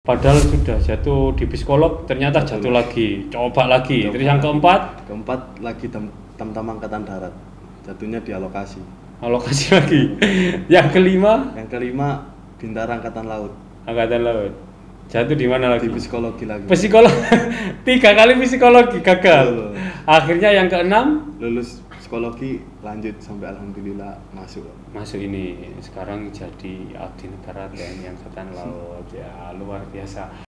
Padahal sudah jatuh di psikolog, ternyata jatuh lagi, coba lagi. Terus yang keempat lagi Tamtam Angkatan Darat, jatuhnya di alokasi lagi. Yang kelima Bintara Angkatan Laut, jatuh di mana lagi? di psikologi lagi. Psikolog. 3 kali psikologi gagal. Akhirnya yang keenam lulus psikologi, lanjut sampai alhamdulillah masuk ini. Sekarang jadi abdi negara TNI Angkatan Laut. Ya, luar biasa.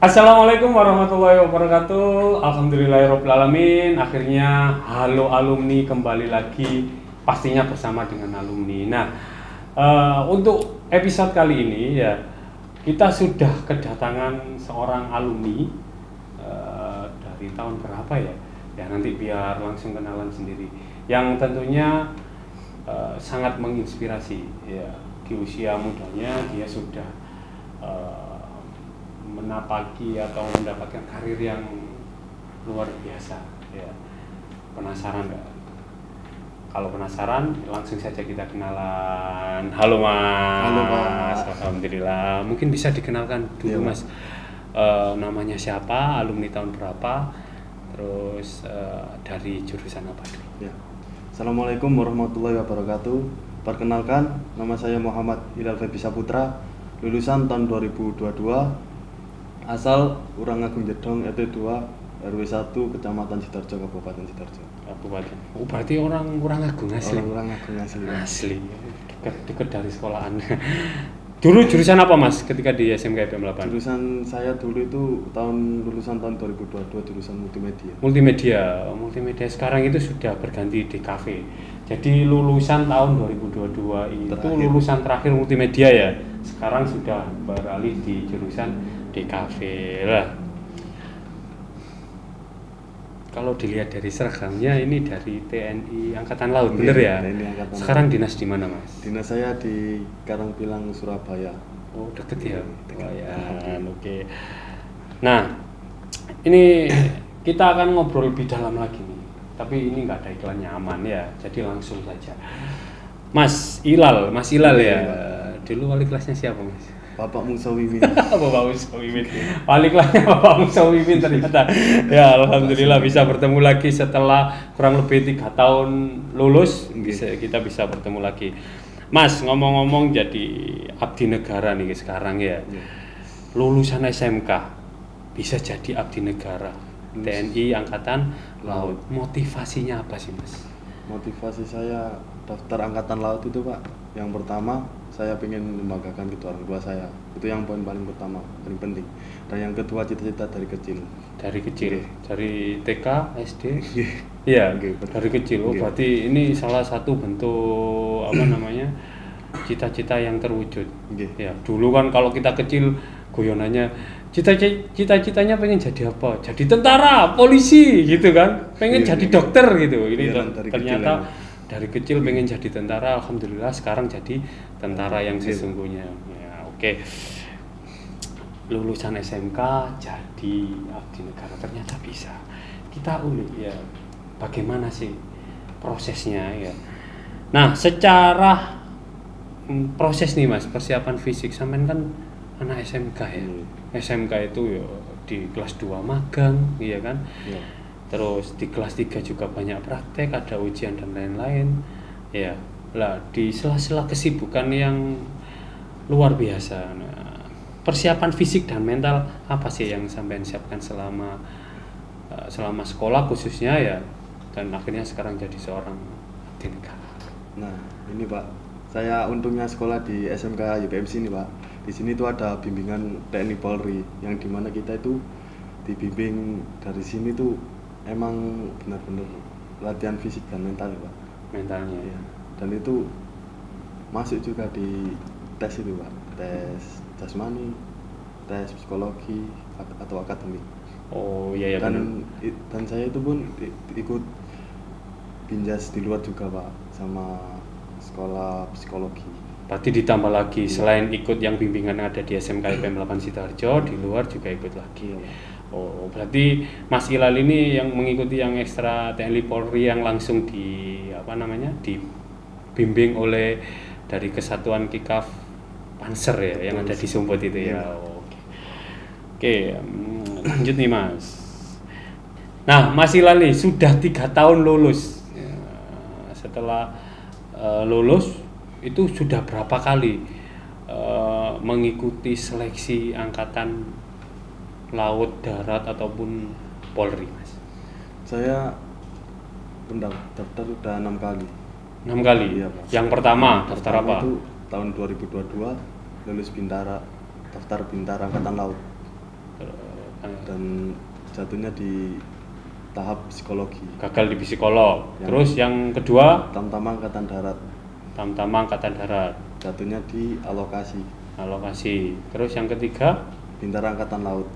Assalamualaikum warahmatullahi wabarakatuh. Alhamdulillahirrahmanirrahim. Akhirnya halo alumni kembali lagi, pastinya bersama dengan alumni. Nah, untuk episode kali ini ya, kita sudah kedatangan seorang alumni dari tahun berapa ya? Ya nanti biar langsung kenalan sendiri. Yang tentunya sangat menginspirasi ya, di usia mudanya dia sudah menapaki atau mendapatkan karir yang luar biasa ya. Penasaran nggak? Kalau penasaran langsung saja kita kenalan. Halo Mas. Halo Mas. Alhamdulillah. Mungkin bisa dikenalkan dulu ya, Mas. Namanya siapa, alumni tahun berapa, terus dari jurusan apa dulu? Ya. Assalamualaikum warahmatullahi wabarakatuh. Perkenalkan, nama saya Muhammad Hilal Febi Saputra, lulusan tahun 2022. Asal Urang Agung Jedong, RT 2, RW 1, Kecamatan Sidoarjo, Kabupaten Sidoarjo. Kabupaten. Oh, berarti orang Agung asli. Orang Agung asli. Asli. Dekat dari sekolahan. Dulu jurusan apa Mas ketika di SMK IPM 8? Jurusan saya dulu itu lulusan tahun 2022, jurusan multimedia. Multimedia sekarang itu sudah berganti DKV. Jadi lulusan tahun 2022 itu lulusan terakhir multimedia ya. Sekarang sudah beralih di jurusan DKV lah. Kalau dilihat dari seragamnya ini dari TNI Angkatan Laut, bener ya? Sekarang dinas di mana Mas? Dinas saya di Karangpilang, Surabaya. Oh, deket ya? Lumayan, oke. Nah, ini kita akan ngobrol lebih dalam lagi nih. Tapi ini nggak ada iklannya, aman ya, jadi langsung saja. Mas Hilal ya? Dulu wali kelasnya siapa Mas? Bapak Musa Wimin. Wali kelasnya Bapak Musa Wimin ternyata. Ya alhamdulillah bisa bertemu lagi setelah kurang lebih 3 tahun lulus. Kita bisa bertemu lagi. Mas, ngomong-ngomong jadi abdi negara nih sekarang ya. Lulusan SMK bisa jadi abdi negara TNI Angkatan Laut. Motivasinya apa sih Mas? Motivasi saya daftar Angkatan Laut itu Pak, yang pertama saya ingin membanggakan kedua orang tua saya. Itu yang poin paling pertama, paling penting. Dan yang kedua cita-cita dari kecil. Dari TK, SD? Iya, dari kecil. Oh, berarti ini salah satu bentuk cita-cita yang terwujud. Ya, dulu kan kalau kita kecil guyonannya cita-citanya pengen jadi apa? Jadi tentara, polisi gitu kan. Pengen jadi dokter gitu. Ini ternyata dari kecil pengen jadi tentara, alhamdulillah sekarang jadi tentara yang sesungguhnya. Ya, oke. Lulusan SMK jadi abdi negara ternyata bisa. Kita ulik ya, bagaimana sih prosesnya ya. Nah, secara proses nih Mas, persiapan fisik sampean kan anak SMK ya. SMK itu ya di kelas 2 magang, iya kan? Terus di kelas 3 juga banyak praktek, ada ujian dan lain-lain. Ya, lah di sela-sela kesibukan yang luar biasa. Nah, persiapan fisik dan mental apa sih yang sampean siapkan selama sekolah khususnya ya, dan akhirnya sekarang jadi seorang abdi negara. Nah, ini Pak, saya untungnya sekolah di SMK IPM sini Pak. Di sini tuh ada bimbingan TNI Polri, yang dimana kita itu dibimbing dari sini tuh emang benar-benar latihan fisik dan mental Pak. Mentalnya ya. Dan itu masuk juga di tes itu Pak, tes jasmani, tes psikologi atau akademik. Oh iya ya. Dan saya itu pun ikut binjas di luar juga Pak, sama sekolah psikologi. Berarti ditambah lagi selain ikut yang bimbingan ada di SMK IPM 8 Sidoarjo, di luar juga ikut lagi. Oh, berarti Mas Ilal ini yang mengikuti yang ekstra TNI Polri yang langsung dibimbing oleh dari Kesatuan Kikaf Panser ya, yang ada di Sumput itu ya. Oh, oke, lanjut nih Mas. Nah, Mas Ilal nih sudah 3 tahun lulus. Ya, setelah lulus itu sudah berapa kali mengikuti seleksi angkatan laut, darat ataupun Polri, Mas? Saya daftar udah 6 kali. 6 kali? Iya, Pak. Yang pertama daftar apa? Itu tahun 2022 lulus daftar Bintara Angkatan Laut. Dan jatuhnya di tahap psikologi. Gagal di psikolog. Terus yang kedua? Tamtama Angkatan Darat. Tamtama Angkatan Darat. Jatuhnya di alokasi. Terus yang ketiga? Bintara Angkatan Laut.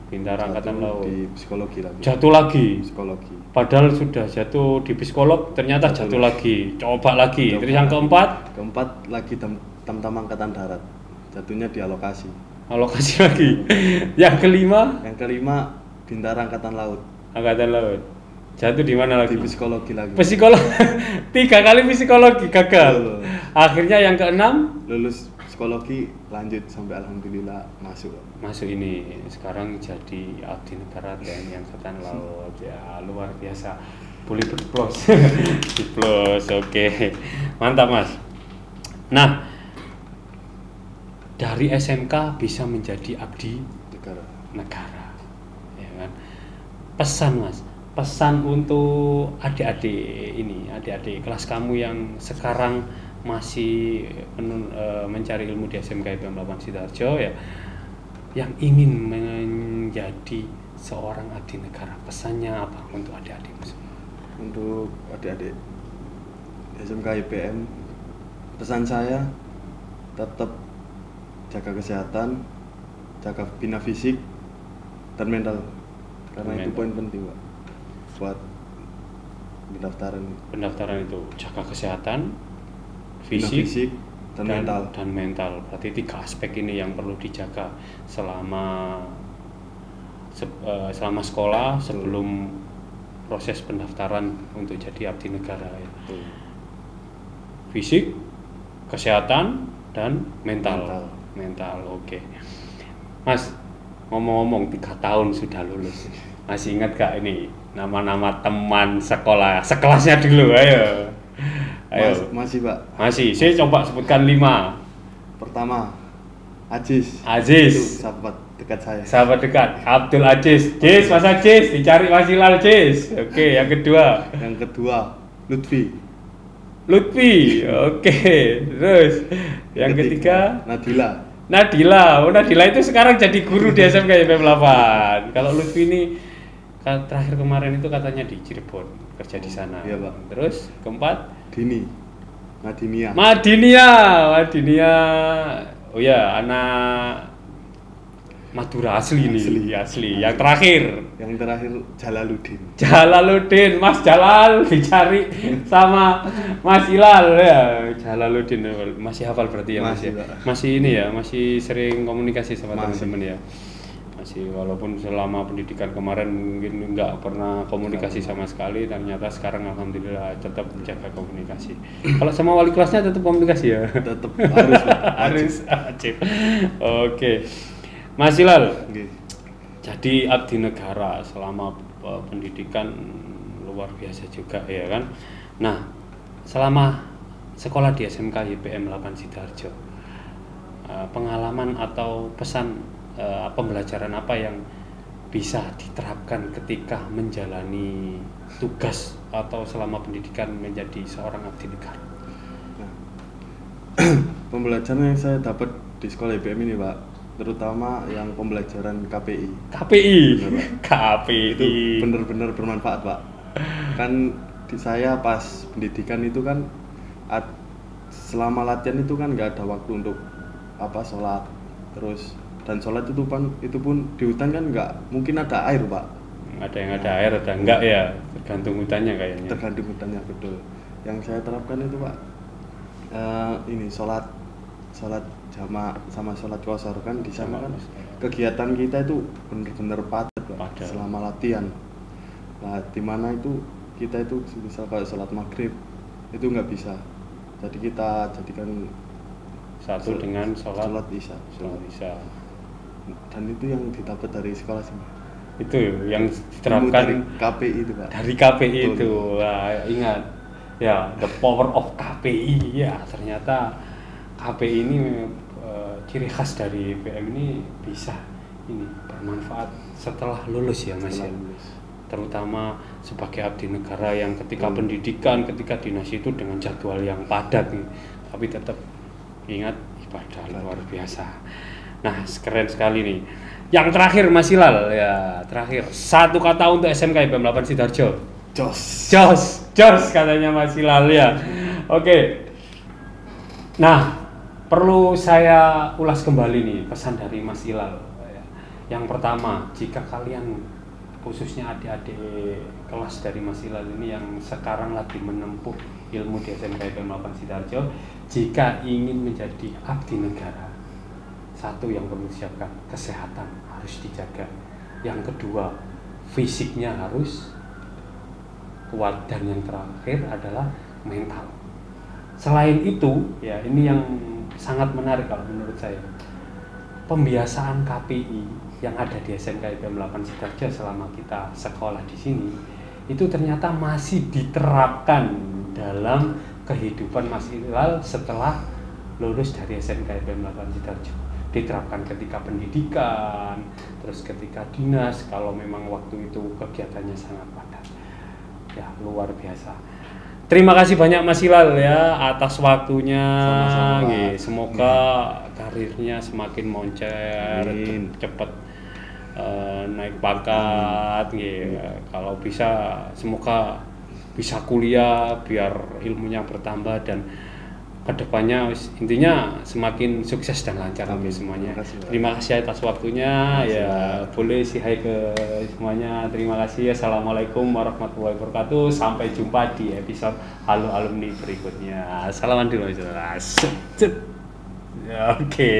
Bintara Angkatan Laut. Di psikologi lagi. Jatuh lagi. Psikologi. Padahal sudah jatuh di psikolog, ternyata jatuh lagi. Coba lagi. Terus yang keempat? Keempat lagi Tamtama Angkatan Darat. Jatuhnya di alokasi. Alokasi lagi. Yang kelima? Yang kelima Bintara Angkatan Laut. Angkatan Laut. Jatuh di mana lagi? Di psikologi lagi. Psikolog. 3 kali psikologi gagal. Betul. Akhirnya yang keenam Lulus psikologi lanjut sampai alhamdulillah masuk. Masuk ini sekarang jadi abdi negara TNI Angkatan Laut. Ya luar biasa. Boleh berplos. Diplos. Oke. Mantap, Mas. Nah, dari SMK bisa menjadi abdi negara. Ya kan? Pesan, Mas. Pesan untuk adik-adik kelas kamu yang sekarang masih mencari ilmu di SMK IPM 8 Sidoarjo ya, yang ingin menjadi seorang abdi negara, pesannya apa untuk adik-adik? Untuk adik-adik SMK IPM, pesan saya tetap jaga kesehatan, jaga bina fisik dan mental, karena itu poin penting, Pak, buat pendaftaran itu. Jaga kesehatan, fisik dan mental. Berarti 3 aspek ini yang perlu dijaga selama sekolah. Betul. Sebelum proses pendaftaran untuk jadi abdi negara ya. Betul. Fisik, kesehatan dan mental. Oke. Mas, ngomong-ngomong 3 tahun sudah lulus. Masih ingat gak ini nama-nama teman sekolah sekelasnya dulu? Ayo. Masih, Pak. Masih. Saya coba sebutkan 5. Pertama, Aziz. Itu sahabat dekat saya. Sahabat dekat, Abdul Aziz. Mas Aziz, dicari Mas Ilal, Aziz. Oke, yang kedua. Yang kedua, Lutfi. Oke. Terus yang ketiga, Nadila. Nadila itu sekarang jadi guru di SMK IPM 8. Kalau Lutfi ini terakhir kemarin itu katanya di Cirebon, kerja di sana. Iya, Pak. Terus keempat, Madinia. Oh ya, anak Madura asli. Yang terakhir Jalaluddin. Mas Jalal dicari sama Mas Ilal ya. Jalaluddin masih hafal berarti ya, Mas ya? Masih ini ya, masih sering komunikasi sama teman-teman ya. Masih, walaupun selama pendidikan kemarin mungkin nggak pernah komunikasi sama sekali, ternyata sekarang alhamdulillah tetap menjaga komunikasi. Kalau sama wali kelasnya tetap komunikasi ya? Tetap harus. Oke. Mas Ilal, jadi abdi negara selama pendidikan luar biasa juga ya kan. Nah, selama sekolah di SMK IPM 8 Sidoarjo, pengalaman atau pesan pembelajaran apa yang bisa diterapkan ketika menjalani tugas atau selama pendidikan menjadi seorang abdi negara? Nah, pembelajaran yang saya dapat di sekolah IPM ini, Pak, terutama yang pembelajaran KPI. Itu benar-benar bermanfaat, Pak. Kan saya pas pendidikan itu kan selama latihan itu kan nggak ada waktu untuk sholat, terus dan sholat itu pun di hutan kan nggak mungkin ada air, Pak. Ada yang ada air, ada enggak ya, tergantung hutannya kayaknya. Tergantung hutannya, betul. Yang saya terapkan itu, Pak, ini sholat jamaah sama sholat qashar kan di sana kan kegiatan kita itu benar-benar padat Pak, Padat. selama latihan. Nah, di mana itu kita itu misal kayak sholat maghrib itu nggak bisa. Jadi kita jadikan Satu dengan sholat isya. sholat isya. Dan itu yang didapat dari sekolah sih. Itu yang Ilmu diterapkan dari KPI itu, Pak. dari KPI Betul. itu. Wah, ingat ya, the power of KPI. Ya, ternyata KPI ini ciri khas dari PM ini bisa ini bermanfaat setelah lulus ya Mas ya. Setelah lulus. Terutama sebagai abdi negara yang ketika pendidikan, ketika dinas itu dengan jadwal yang padat nih, tapi tetap ingat ibadah luar biasa. Nah, keren sekali nih. Yang terakhir Mas Hilal ya, terakhir satu kata untuk SMK IPM 8 Sidoarjo. Jos. Jos katanya Mas Hilal ya. Oke. Nah, perlu saya ulas kembali nih pesan dari Mas Hilal. Yang pertama, jika kalian khususnya adik-adik kelas dari Mas Hilal ini yang sekarang lagi menempuh ilmu di SMK IPM 8 Sidoarjo, jika ingin menjadi abdi negara, satu yang perlu disiapkan, kesehatan harus dijaga. Yang kedua, fisiknya harus kuat, dan yang terakhir adalah mental. Selain itu, ya ini yang sangat menarik kalau menurut saya. Pembiasaan KPI yang ada di SMK IPM 8 Sidoarjo selama kita sekolah di sini itu ternyata masih diterapkan dalam kehidupan Mas Hilal setelah lulus dari SMK IPM 8 Sidoarjo. Diterapkan ketika pendidikan, terus ketika dinas, kalau memang waktu itu kegiatannya sangat padat. Ya, luar biasa. Terima kasih banyak Mas Hilal ya atas waktunya. Sama-sama, Pak. Semoga karirnya semakin moncer, Amin. cepat naik pangkat. Kalau bisa, semoga bisa kuliah biar ilmunya bertambah, dan kedepannya intinya semakin sukses dan lancar Amin. semuanya. Terima kasih, Pak. Terima kasih atas waktunya. Ya, boleh say hi ke semuanya. Terima kasih. Assalamualaikum warahmatullahi wabarakatuh. Sampai jumpa di episode Halo Alumni berikutnya. Salaman dulu, Mas. Ya, oke.